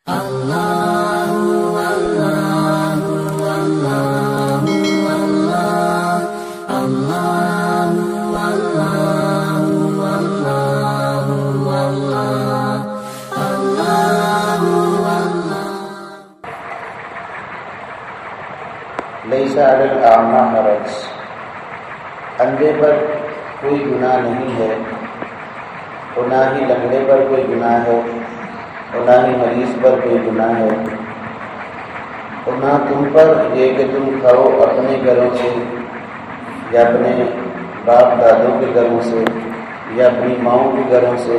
لیس علی الاعمی حرج، اندھے پر کوئی گناہ نہیں ہے، اور نہ ہی لنگڑے پر کوئی گناہ ہے، اور نہ ہی مریض پر کوئی گناہ ہے، اور نہ تم پر یہ کہ تم کھاؤ اپنے گھروں سے یا اپنے باپ دادوں کے گھروں سے یا اپنی ماؤں کے گھروں سے،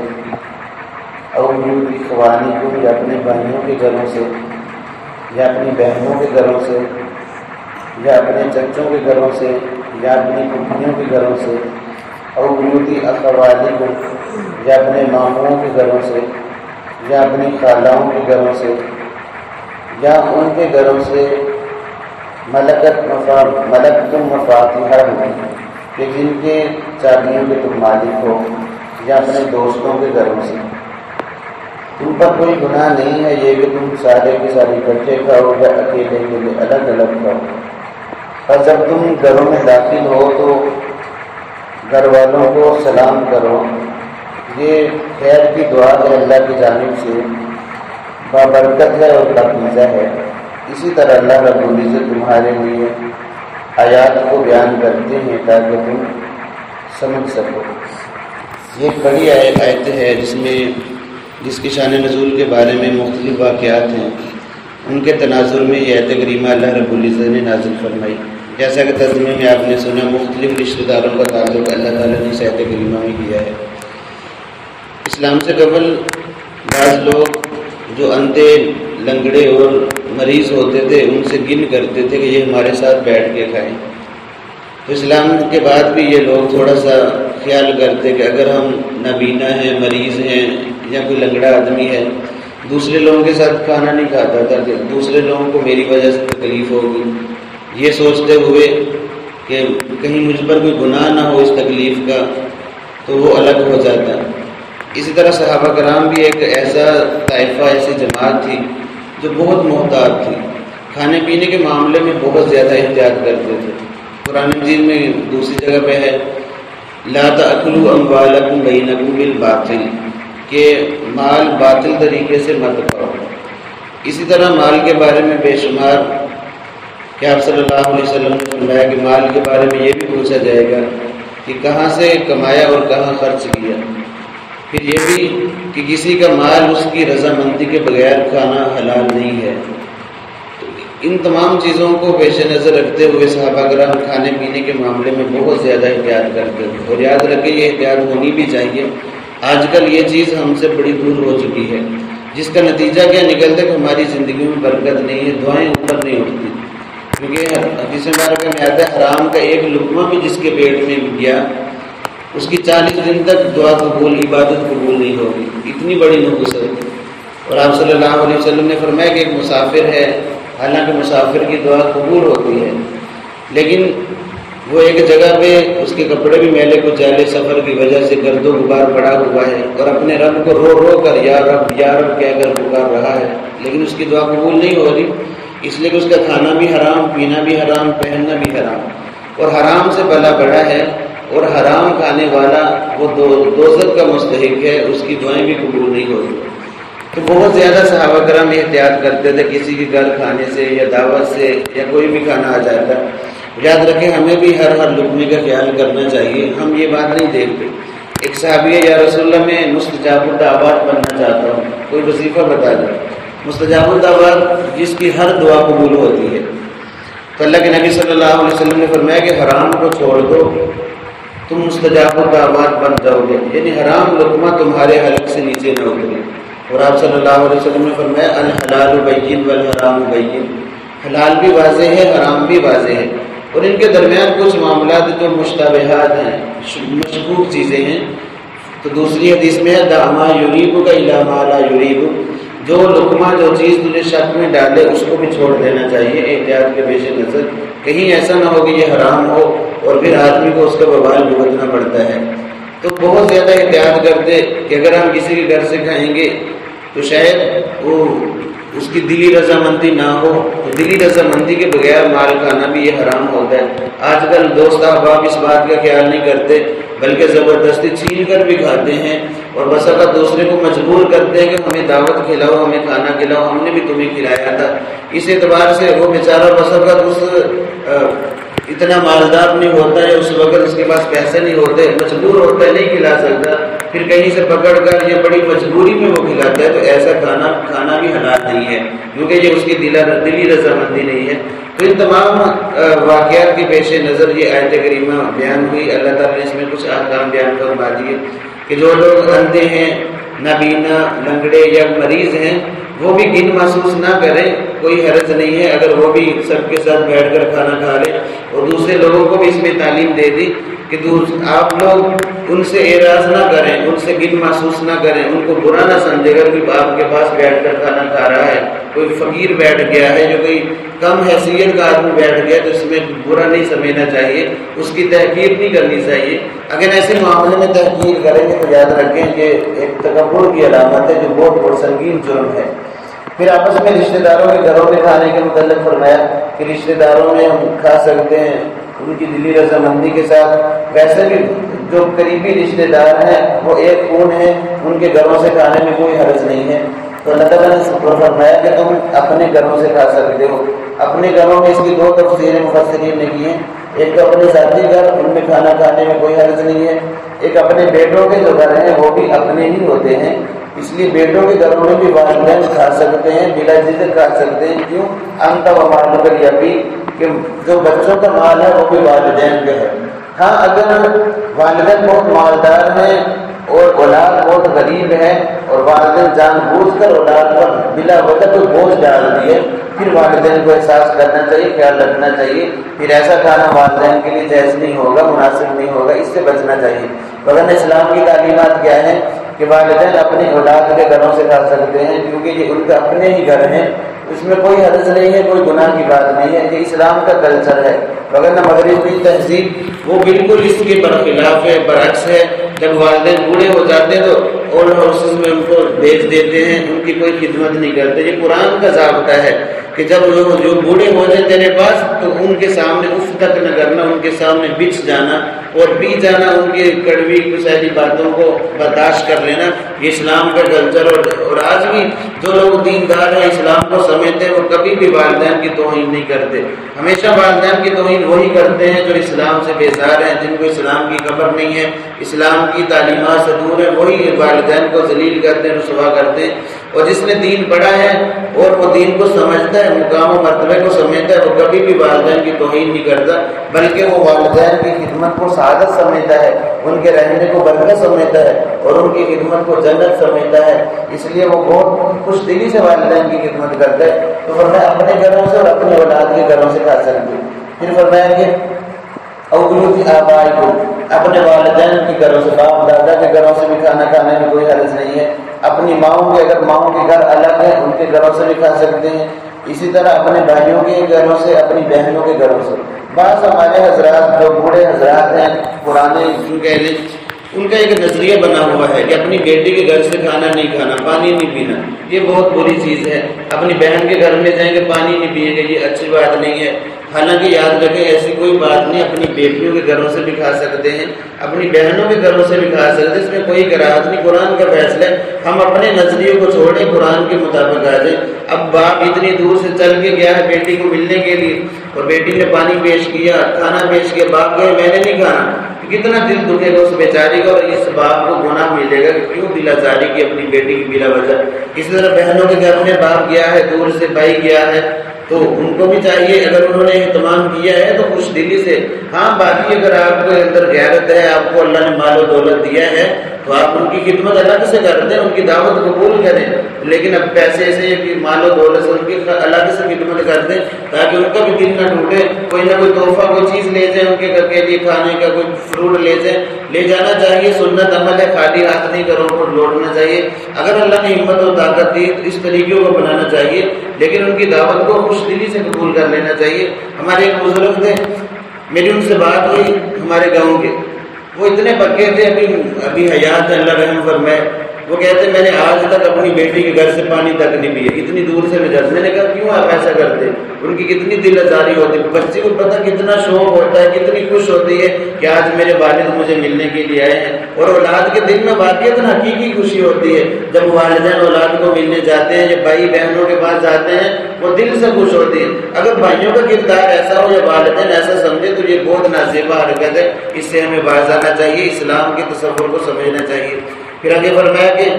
اور اخوانکم یا اپنے بھائیوں کے گھروں سے یا اپنی بہنوں کے گھروں سے یا اپنے چچوں کے گھروں سے یا اپنی پھوپھیوں کے گھروں سے، اور بیوت اخوالکم یا اپنے ماموں کے گھروں سے یا اپنی خالاؤں کے گھروں سے یا ان کے گھروں سے ملکتم مفاتیحہ کہ جن کے چابیوں کے تم مالک ہو، یا اپنے دوستوں کے گھروں سے۔ تم پر کوئی گناہ نہیں ہے یہ کہ تم سارے کے سارے اکٹھے کھاؤ یا اکیلے کے الگ الگ کھاؤ۔ اور جب تم گھروں میں داخل ہو تو گھر والوں کو سلام کرو، یہ خیر کی دعا ہے اللہ کی جانب سے، بابرکت ہے اور پاکیزہ ہے۔ اسی طرح اللہ رب العزت تمہارے لیے آیات کو بیان کرتے ہیں تاکہ تم سمجھ سکو۔ یہ ایک بڑی آیت ہے جس کی شان نزول کے بارے میں مختلف واقعات ہیں، ان کے تناظر میں یہ آیت کریمہ اللہ رب العزت نے نازل فرمائی۔ جیسا کہ ترجمے میں آپ نے سنا، مختلف رشتہ داروں کا تعلق اللہ تعالیٰ نے اس آیت کریمہ میں کیا ہے۔ اسلام سے قبل بعض لوگ جو اندھے، لنگڑے اور مریض ہوتے تھے ان سے گن کرتے تھے کہ یہ ہمارے ساتھ بیٹھ کے کھائیں۔ تو اسلام کے بعد بھی یہ لوگ تھوڑا سا خیال کرتے کہ اگر ہم نابینا ہیں، مریض ہیں یا کوئی لنگڑا آدمی ہے، دوسرے لوگوں کے ساتھ کھانا نہیں کھاتا تھا کہ دوسرے لوگوں کو میری وجہ سے تکلیف ہوگی، یہ سوچتے ہوئے کہ کہیں مجھ پر کوئی گناہ نہ ہو اس تکلیف کا، تو وہ الگ ہو جاتا۔ اسی طرح صحابہ کرام بھی ایک ایسا طائفہ، ایسی جماعت تھی جو بہت محتاط تھی، کھانے پینے کے معاملے میں بہت زیادہ احتیاط کرتے تھے۔ قرآن مجید میں دوسری جگہ پہ ہے لا تأکلوا اموالکم بینکم بالباطل، کہ مال باطل طریقے سے مت کھاؤ۔ اسی طرح مال کے بارے میں بے شمار کہ آپ صلی اللہ علیہ وسلم نے فرمایا کہ مال کے بارے میں یہ بھی پوچھا جائے گا کہ کہاں سے کمایا اور کہاں خرچ کیا، پھر یہ بھی کہ کسی کا مال اس کی رضامندی کے بغیر کھانا حلال نہیں ہے۔ ان تمام چیزوں کو پیش نظر رکھتے ہوئے صحابہ کرام کھانے پینے کے معاملے میں بہت زیادہ احتیاط کرتے تھے، اور یاد رکھیں یہ احتیاط ہونی بھی چاہیے۔ آج کل یہ چیز ہم سے بڑی دور ہو چکی ہے، جس کا نتیجہ کیا نکلتا ہے کہ ہماری زندگی میں برکت نہیں ہے، دعائیں اوپر نہیں اٹھتی، کیونکہ حدیث مبارکہ میں آتا ہے حرام کا ایک لقمہ بھی جس کے پیٹ میں گیا اس کی 40 دن تک دعا قبول، عبادت قبول نہیں ہوگی، اتنی بڑی نحوست۔ اور آپ صلی اللہ علیہ وسلم نے فرمایا کہ ایک مسافر ہے، حالانکہ مسافر کی دعا قبول ہوتی ہے، لیکن وہ ایک جگہ پہ اس کے کپڑے بھی میلے کو چالے سفر کی وجہ سے گرد و غبار پڑا ہوا ہے، اور اپنے رب کو رو رو کر یا رب کہہ کر پکار رہا ہے، لیکن اس کی دعا قبول نہیں ہو رہی، اس لیے کہ اس کا کھانا بھی حرام، پینا بھی حرام، پہننا بھی حرام، اور حرام سے بلا بڑا ہے، اور حرام کھانے والا وہ دوزخ کا مستحق ہے، اس کی دعائیں بھی قبول نہیں ہو رہی۔ تو بہت زیادہ صحابہ کرام احتیاط کرتے تھے کسی کے گھر کھانے سے یا دعوت سے یا کوئی بھی کھانا آ جاتا۔ یاد رکھیں ہمیں بھی ہر لقمے کا خیال کرنا چاہیے، ہم یہ بات نہیں دیکھتے۔ ایک صحابی ہے یا رسول اللہ میں مستجاب الدعوات بننا چاہتا ہوں، کوئی وظیفہ بتا دیں، مستجاب الدعوات جس کی ہر دعا قبول ہوتی ہے۔ تو اللہ کے نبی صلی اللہ علیہ وسلم نے فرمایا کہ حرام کو چھوڑ دو، تم مستجاب الدعوات بن جاؤ گے، یعنی حرام لقمہ تمہارے حلق سے نیچے نہ اترے۔ اور آپ صلی اللہ علیہ وسلم نے فرمایا الحلال بین والحرام بین، حلال بھی واضح ہے، حرام بھی واضح ہے، اور ان کے درمیان کچھ معاملات جو مشتبہات ہیں، مشکوک چیزیں ہیں۔ تو دوسری حدیث میں ہے دع ما یریبک الی ما لا یریبک، جو لقمہ جو چیز تجھے شک میں ڈالے اس کو بھی چھوڑ دینا چاہیے احتیاط کے پیش نظر، کہیں ایسا نہ ہو کہ یہ حرام ہو اور پھر آدمی کو اس کا وبال بھگتنا پڑتا ہے۔ تو بہت زیادہ احتیاط کرتے کہ اگر ہم کسی کے گھر سے کھائیں گے تو شاید وہ اس کی دلی رضامندی نہ ہو تو دلی رضامندی کے بغیر مال کھانا بھی یہ حرام ہوتا ہے۔ آج کل دوست احباب اس بات کا خیال نہیں کرتے بلکہ زبردستی چھین کر بھی کھاتے ہیں، اور بس اگر دوسرے کو مجبور کرتے ہیں کہ ہمیں دعوت کھلاؤ، ہمیں کھانا کھلاؤ، ہم نے بھی تمہیں کھلایا تھا۔ اس اعتبار سے وہ بیچارہ بس اگر اتنا مالدار نہیں ہوتا ہے، اس وقت اس کے پاس پیسے نہیں ہوتے، مجبور ہوتا ہے، نہیں کھلا سکتا، پھر کہیں سے پکڑ کر یا بڑی مجبوری میں وہ کھلاتا ہے، تو ایسا کھانا بھی حلال نہیں ہے، کیونکہ یہ اس کی دلی رضامندی نہیں ہے۔ تو ان تمام واقعات کے پیش نظر یہ آیت کریمہ بیان ہوئی۔ اللہ تعالیٰ نے اس میں کچھ احکام بیان فرما دیے کہ جو لوگ اندھے ہیں، نابینا، لنگڑے یا مریض ہیں، وہ بھی گن محسوس نہ کریں، کوئی حرج نہیں ہے اگر وہ بھی سب کے ساتھ بیٹھ کر کھانا کھا لیں، اور دوسرے لوگوں کو بھی اس میں تعلیم دے دی کہ آپ لوگ ان سے اعراض نہ کریں، ان سے گن محسوس نہ کریں، ان کو برا نہ سمجھے گا کہ آپ کے پاس بیٹھ کر کھانا کھا رہا ہے، کوئی فقیر بیٹھ گیا ہے، جو کوئی کم حیثیت کا آدمی بیٹھ گیا تو اس میں برا نہیں سمجھنا چاہیے، اس کی تحقیر نہیں کرنی چاہیے۔ اگر ایسے معاملے میں تحقیر کریں گے تو یاد رکھیں کہ ایک تکبر کی علامت ہے جو بہت سنگین جرم ہے۔ پھر آپس میں رشتہ داروں کے گھروں میں کھانے کے متعلق فرمایا کہ رشتہ داروں میں ہم کھا سکتے ہیں ان کی دلی رضامندی کے ساتھ، ویسے بھی جو قریبی رشتہ دار ہیں وہ ایک خون ہیں، ان کے گھروں سے کھانے میں کوئی حرج نہیں ہے۔ تو اللہ تعالیٰ نے فرمایا کہ تم اپنے گھروں سے کھا سکتے ہو۔ اپنے گھروں میں اس کی دو تفسیریں مفسرین نے کی ہیں، ایک تو اپنے ذاتی گھر، ان میں کھانا کھانے میں کوئی حرج نہیں ہے، ایک اپنے بیٹوں کے جو گھر ہیں وہ بھی اپنے ہی ہوتے ہیں، اس لیے بیٹوں کے گھروں میں بھی والدین کھا سکتے ہیں، بلا جھجک کھا سکتے ہیں۔ کیوں؟ انت و مال کر یقین کہ جو بچوں کا مال ہے وہ بھی والدین کا ہے۔ ہاں اگر والدین بہت مالدار ہیں اور اولاد بہت غریب ہے اور والدین جان بوجھ کر اولاد پر بلا وجہ کوئی بوجھ ڈال دیے، پھر والدین کو احساس کرنا چاہیے، خیال رکھنا چاہیے، پھر ایسا کھانا والدین کے لیے جائز نہیں ہوگا، مناسب نہیں ہوگا، اس سے بچنا چاہیے۔ مگر اسلام کی تعلیمات کیا ہے کہ والدین اپنی اولاد کے گھروں سے کھا سکتے ہیں کیونکہ یہ ان کے اپنے ہی گھر ہیں، اس میں کوئی حرج نہیں ہے، کوئی گناہ کی بات نہیں ہے، یہ اسلام کا کلچر ہے۔ مگر مغربی تہذیب وہ بالکل اس کے برخلاف ہے، برعکس ہے۔ جب والدین بوڑھے ہو جاتے ہیں تو اولڈ ہاؤسز میں ان کو بھیج دیتے ہیں، ان کی کوئی خدمت نہیں کرتے۔ یہ قرآن کا ضابطہ ہے کہ جب جو بوڑھے ہو جائیں تیرے پاس تو ان کے سامنے اف تک نہ کرنا، ان کے سامنے بچ جانا اور پی جانا، ان کی کڑوی کچھ باتوں کو برداشت کر لینا، یہ اسلام کا کلچر۔ اور آج بھی جو لوگ دیندار ہیں، اسلام کو سمجھتے ہیں، وہ کبھی بھی والدین کی توہین نہیں کرتے، ہمیشہ والدین کی توہین وہی کرتے ہیں جو اسلام سے بیزار ہیں، جن کو اسلام کی خبر نہیں ہے، اسلام کی تعلیمات سے دور ہے، وہی والدین کو ذلیل کرتے ہیں، رسوا کرتے ہیں۔ اور جس نے دین پڑھا ہے اور وہ دین کو سمجھتا ہے، مقام و مرتبے کو سمجھتا ہے، وہ کبھی بھی والدین کی توہین نہیں کرتا، بلکہ وہ والدین کی خدمت کو سعادت سمجھتا ہے، ان کے رہنے کو برکت سمجھتا ہے اور ان کی خدمت کو جنت سمجھتا ہے، اس لیے وہ بہت خوش دلی سے والدین کی خدمت کرتا ہے۔ تو فرمایا اپنے گھروں سے اور اپنے اولاد کے گھروں سے کھا سکتے ہیں۔ پھر فرمایا کہ اولاد آبائی کو اپنے والدین کے گھروں سے، باپ دادا کے گھروں سے بھی کھانا کھانے میں کوئی حرج نہیں ہے۔ اپنی ماؤں کے، اگر ماؤں کے گھر الگ ہیں ان کے گھروں سے بھی کھا سکتے ہیں۔ اسی طرح اپنے بھائیوں کے گھروں سے، اپنی بہنوں کے گھروں سے۔ بعض ہمارے حضرات جو بوڑھے حضرات ہیں پرانے، ان کا ایک نظریہ بنا ہوا ہے کہ اپنی بیٹی کے گھر سے کھانا نہیں کھانا، پانی نہیں پینا، یہ بہت بری چیز ہے۔ اپنی بہن کے گھر میں جائیں گے پانی نہیں پیئیں گے، یہ اچھی بات نہیں ہے۔ حالانکہ یاد رکھیں ایسی کوئی بات نہیں، اپنی بیٹیوں کے گھروں سے بھی کھا سکتے ہیں، اپنی بہنوں کے گھروں سے بھی کھا سکتے ہیں، اس میں کوئی کراہت نہیں، قرآن کا فیصلہ ہے۔ ہم اپنے نظریوں کو چھوڑیں، قرآن کے مطابق آ جائیں۔ اب باپ اتنی دور سے چل کے گیا ہے بیٹی کو ملنے کے لیے اور بیٹی نے پانی پیش کیا، کھانا پیش کیا، باپ کہے میں نے نہیں کھانا، کتنا دل دکھے گا اس بیچاری کا، اور اس باپ کو گناہ ملے گا کہ کیوں دل آزاری کی اپنی بیٹی کی بلا وجہ۔ اسی طرح بہنوں کے گھر میں باپ گیا ہے، دور سے بھائی گیا ہے، تو ان کو بھی چاہیے اگر انہوں نے اہتمام کیا ہے تو خوش دلی سے۔ ہاں باقی اگر آپ کے اندر غیرت ہے، آپ کو اللہ نے مال و دولت دیا ہے تو آپ ان کی خدمت الگ سے کر دیں، ان کی دعوت قبول کریں، لیکن اب پیسے سے کہ مال و دولت سے ان کی الگ سے خدمت کر دیں تاکہ ان کا بھی دل نہ ٹوٹے۔ کوئی نہ کوئی تحفہ، کوئی چیز لے جائیں ان کے گھر کے لیے کھانے کا، کوئی فروٹ لے جائیں، لے جانا چاہیے، سنت عمل ہے، خالی ہاتھ نہیں گھروں کو لوٹنا چاہیے۔ اگر اللہ نے ہمت اور طاقت دی تو اس طریقوں کو بنانا چاہیے، لیکن ان کی دعوت کو خوش دلی سے قبول کر لینا چاہیے۔ ہمارے ایک بزرگ تھے، میری ان سے بات ہوئی، ہمارے گاؤں کے، وہ اتنے پکے تھے، ابھی حیات اللہ رحم فرمائے، وہ کہتے ہیں میں نے آج تک اپنی بیٹی کے گھر سے پانی تک نہیں پیا، اتنی دور سے میں نے کہا کیوں آپ ایسا کرتے؟ ان کی کتنی دل آزاری ہوتی ہے، بچے کو پتہ کتنا شوق ہوتا ہے، کتنی خوش ہوتی ہے کہ آج میرے والد مجھے ملنے کے لیے آئے ہیں، اور اولاد کے دل میں واقعتاً حقیقی خوشی ہوتی ہے جب والدین اولاد کو ملنے جاتے ہیں یا بھائی بہنوں کے پاس جاتے ہیں، وہ دل سے خوش ہوتی ہے۔ اگر بھائیوں کا کردار ایسا ہو یا والدین ایسا سمجھے تو یہ بہت نازیبہ حرکت ہے، اس سے ہمیں باز آنا چاہیے، اسلام کے تصور کو سمجھنا چاہیے۔ پھر آگے فرمایا کہ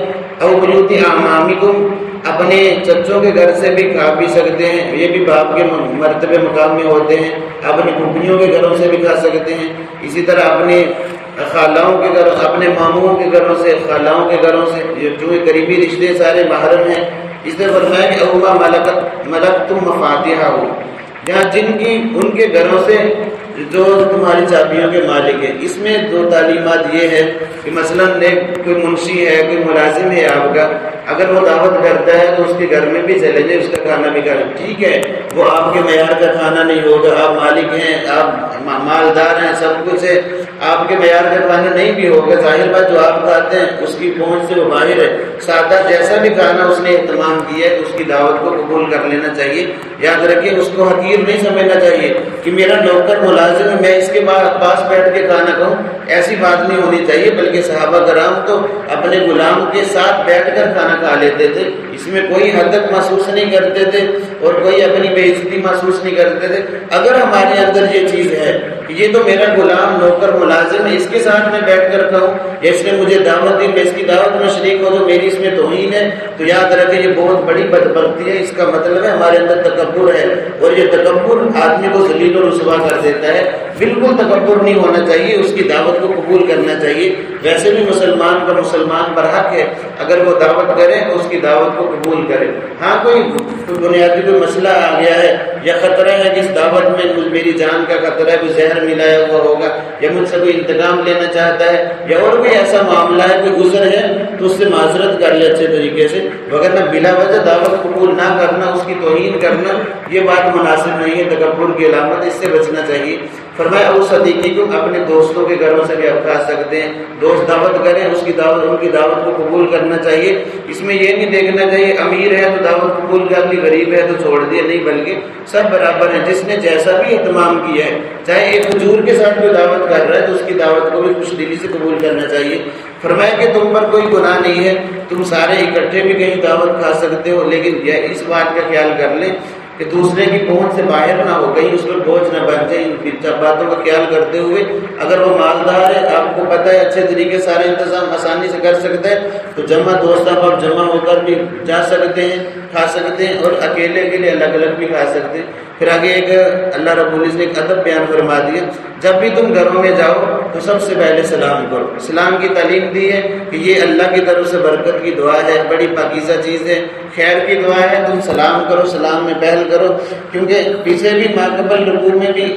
او بیوت اعمامکم، اپنے چچوں کے گھر سے بھی کھا پی سکتے ہیں، یہ بھی باپ کے مرتبے مقام میں ہوتے ہیں، اپنی پھوپھیوں کے گھروں سے بھی کھا سکتے ہیں، اسی طرح اپنے خالاؤں کے گھروں، اپنے ماموں کے گھروں سے، خالاؤں کے گھروں سے، جو قریبی رشتے سارے محرم ہیں۔ اس نے فرمایا کہ اوما ملکتم مفاتیحہ ہو، جہاں جن کی ان کے گھروں سے جو تمہاری چابیوں کے مالک ہیں۔ اس میں دو تعلیمات یہ ہے کہ مثلاً کوئی منشی ہے، کوئی ملازم ہے آپ کا، اگر وہ دعوت کرتا ہے تو اس کے گھر میں بھی چلے جائے، اس کا کھانا بھی کھائے، ٹھیک ہے، وہ آپ کے معیار کا کھانا نہیں ہوگا، آپ مالک ہیں، آپ مالدار ہیں، سب کچھ ہے، آپ کے معیار کا کھانا نہیں بھی ہوگا، ظاہر بات جو آپ کھاتے ہیں اس کی پہنچ سے وہ باہر ہے، سادہ جیسا بھی کھانا اس نے اہتمام کیا ہے تو اس کی دعوت کو قبول کر لینا چاہیے۔ یاد رکھیں اس کو حقیر نہیں سمجھنا چاہیے کہ میرا نوکر ملازم ہے میں اس کے پاس بیٹھ کے کھانا کھاؤں، ایسی بات نہیں ہونی چاہیے، بلکہ صحابہ کرام تو اپنے غلام کے ساتھ بیٹھ کر کھانا کھا لیتے تھے، اس میں کوئی حدت محسوس نہیں کرتے تھے اور کوئی اپنی بے عزتی محسوس نہیں کرتے تھے۔ اگر ہمارے اندر یہ چیز ہے کہ یہ تو میرا غلام نوکر ملازم ہے، اس کے ساتھ میں بیٹھ کر کھاؤں، یا اس نے مجھے دعوت دی میں اس کی دعوت میں شریک ہوں تو میری اس میں توہین ہے، تو یاد رکھیں یہ بہت بڑی بدبختی ہے، اس کا مطلب ہے ہمارے اندر تکبر ہے، اور یہ تکبر آدمی کو ذلیل و رسوا کر دیتا ہے۔ بالکل تکبر نہیں ہونا چاہیے، اس کی دعوت کو قبول کرنا چاہیے۔ ویسے بھی مسلمان کا مسلمان برحق ہے، اگر وہ دعوت کرے تو اس کی دعوت کو قبول کرے۔ ہاں کوئی بنیادی کوئی مسئلہ آ گیا ہے یا خطرہ ہے کہ اس دعوت میں میری جان کا خطرہ ہے، کوئی زہر ملایا ہوا ہوگا یا مجھ سے کوئی انتقام لینا چاہتا ہے یا اور کوئی ایسا معاملہ ہے، کوئی گزر ہے، تو اس سے معذرت کر لے اچھے طریقے سے، وگرنہ بلا وجہ دعوت قبول نہ کرنا، اس کی توہین کرنا، یہ بات مناسب نہیں ہے، تکبر کی علامت، اس سے بچنا چاہیے۔ فرمایا او صدیقی کو، اپنے دوستوں کے گھروں سے بھی آپ کھا سکتے ہیں، دوست دعوت کریں اس کی دعوت، ان کی دعوت کو قبول کرنا چاہیے۔ اس میں یہ نہیں دیکھنا چاہیے امیر ہے تو دعوت قبول کر لی، غریب ہے تو چھوڑ دیا، نہیں، بلکہ سب برابر ہیں، جس نے جیسا بھی اہتمام کیا ہے، چاہے ایک حضور کے ساتھ کوئی دعوت کر رہا ہے تو اس کی دعوت کو بھی خوش دلی سے قبول کرنا چاہیے۔ فرمایا کہ تم پر کوئی گناہ نہیں ہے، تم سارے اکٹھے بھی کہیں دعوت کھا سکتے ہو، لیکن یہ اس بات کا خیال کر لیں کہ دوسرے کی پہنچ سے باہر نہ ہو، کہیں اس پر بوجھ نہ بن جائے، ان باتوں کا خیال کرتے ہوئے اگر وہ مالدار ہے، آپ کو پتہ ہے اچھے طریقے سارے انتظام آسانی سے کر سکتا ہے تو دوست آپ جمع ہو کر بھی جا سکتے ہیں، کھا سکتے ہیں، اور اکیلے الگ الگ بھی کھا سکتے ہیں۔ پھر آگے ایک اللہ رب العزت نے ایک ادب بیان فرما دیا، جب بھی تم گھروں میں جاؤ تو سب سے پہلے سلام کرو۔ اسلام کی تعلیم دی ہے کہ یہ اللہ کی طرف سے برکت کی دعا ہے، بڑی پاکیزہ چیز ہے، خیر کی دعا ہے، تم سلام کرو، سلام میں پہل کرو، کیونکہ پیچھے بھی ماقبل رکوع میں بھی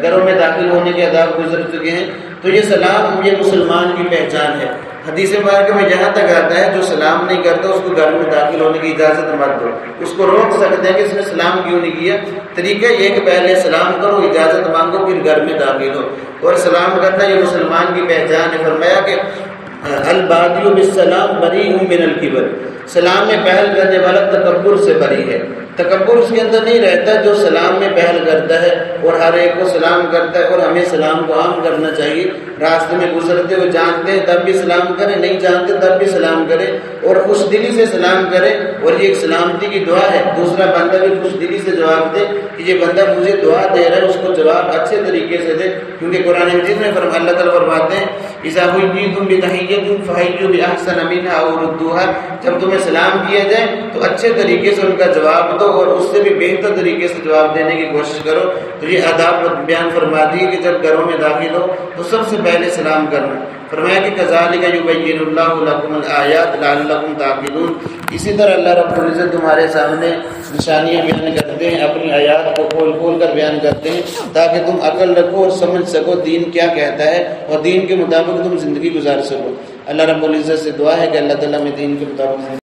گھروں میں داخل ہونے کے آداب گزر چکے ہیں، تو یہ سلام یہ مسلمان کی پہچان ہے۔ حدیث مبارکہ میں یہاں تک آتا ہے جو سلام نہیں کرتا اس کو گھر میں داخل ہونے کی اجازت مت دو، اس کو روک سکتے ہیں کہ اس نے سلام کیوں نہیں کیا۔ طریقہ یہ کہ پہلے سلام کرو، اجازت مانگو، پھر گھر میں داخل ہو، اور سلام کرنا یہ مسلمان کی پہچان ہے۔ فرمایا کہ البادی بالسلام بری من الکبر، سلام میں پہل کرنے والا تکبر سے بری ہے، تکبر اس کے اندر نہیں رہتا جو سلام میں پہل کرتا ہے اور ہر ایک کو سلام کرتا ہے، اور ہمیں سلام کو عام کرنا چاہیے، راستے میں گزرتے ہوئے جانتے ہیں تب بھی سلام کریں، نہیں جانتے تب بھی سلام کریں، اور خوش دلی سے سلام کریں، اور یہ ایک سلامتی کی دعا ہے، دوسرا بندہ بھی خوش دلی سے جواب دے کہ یہ بندہ مجھے دعا دے رہا ہے، اس کو جواب اچھے طریقے سے دے، کیونکہ قرآن مجید میں اللہ تعالیٰ فرماتے ہیں اذا حییتم بتحیۃ فحیوا باحسن منھا او ردوھا، جب تمہیں سلام کیا جائے تو اچھے طریقے سے ان کا جواب دو اور اس سے بھی بہتر طریقے سے جواب دینے کی کوشش کرو۔ تو یہ آداب بیان فرما دی کہ جب گھروں میں داخل ہو تو سب سے پہلے سلام کرنا۔ فرمایا کہ کذالک یبین اللہ لکم الآیات لعلکم تعقلون، اسی طرح اللہ رب العزت تمہارے سامنے نشانیاں بیان کرتے ہیں، اپنی آیات کو کھول کھول کر بیان کرتے ہیں تاکہ تم عقل رکھو اور سمجھ سکو دین کیا کہتا ہے اور دین کے مطابق تم زندگی گزار سکو۔ اللہ رب العزت سے دعا ہے کہ اللہ تعالیٰ میں دین کے مطابق